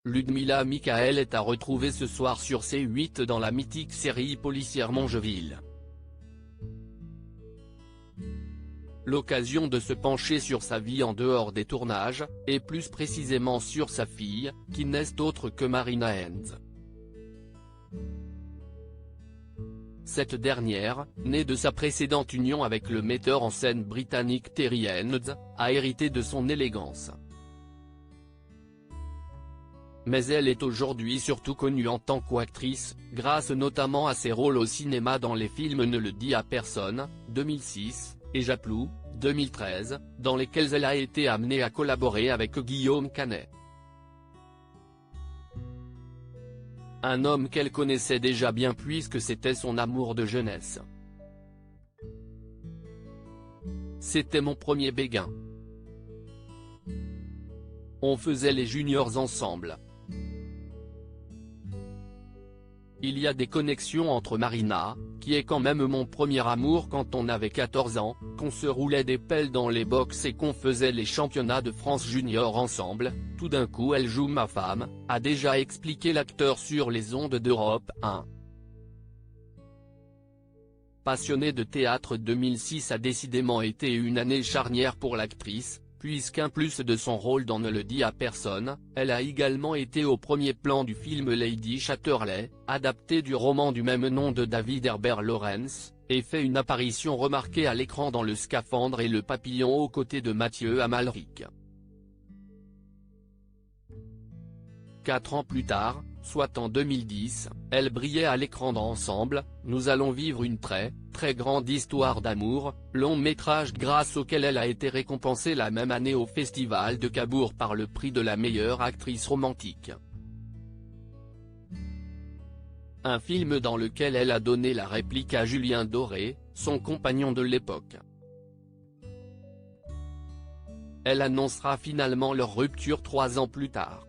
Ludmila Michael est à retrouver ce soir sur C8 dans la mythique série policière Mongeville. L'occasion de se pencher sur sa vie en dehors des tournages, et plus précisément sur sa fille, qui n'est autre que Marina Hens. Cette dernière, née de sa précédente union avec le metteur en scène britannique Terry Hens, a hérité de son élégance. Mais elle est aujourd'hui surtout connue en tant qu'actrice, grâce notamment à ses rôles au cinéma dans les films Ne le dis à personne, 2006, et Japlou, 2013, dans lesquels elle a été amenée à collaborer avec Guillaume Canet. Un homme qu'elle connaissait déjà bien puisque c'était son amour de jeunesse. C'était mon premier béguin. On faisait les juniors ensemble. Il y a des connexions entre Marina, qui est quand même mon premier amour quand on avait 14 ans, qu'on se roulait des pelles dans les box et qu'on faisait les championnats de France junior ensemble, tout d'un coup elle joue ma femme, a déjà expliqué l'acteur sur les ondes d'Europe 1. Passionné de théâtre, 2006 a décidément été une année charnière pour l'actrice, puisqu'en plus de son rôle dans Ne le dis à personne, elle a également été au premier plan du film Lady Chatterley, adapté du roman du même nom de David Herbert Lawrence, et fait une apparition remarquée à l'écran dans Le Scaphandre et Le Papillon aux côtés de Mathieu Amalric. 4 ans plus tard, soit en 2010, elles brillaient à l'écran d'Ensemble, Nous allons vivre une très grande histoire d'amour, long métrage grâce auquel elle a été récompensée la même année au Festival de Cabourg par le prix de la meilleure actrice romantique. Un film dans lequel elle a donné la réplique à Julien Doré, son compagnon de l'époque. Elle annoncera finalement leur rupture 3 ans plus tard.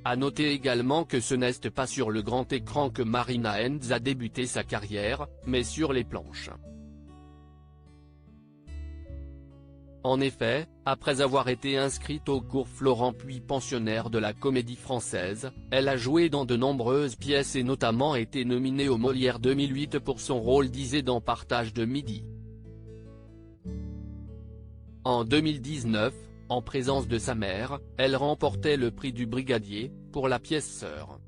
À noter également que ce n'est pas sur le grand écran que Marina Hens a débuté sa carrière, mais sur les planches. En effet, après avoir été inscrite au cours Florent puis pensionnaire de la Comédie Française, elle a joué dans de nombreuses pièces et notamment été nominée au Molière 2008 pour son rôle d'Isée dans Partage de midi. En 2019, en présence de sa mère, elle remportait le prix du Brigadier, pour la pièce Sœur.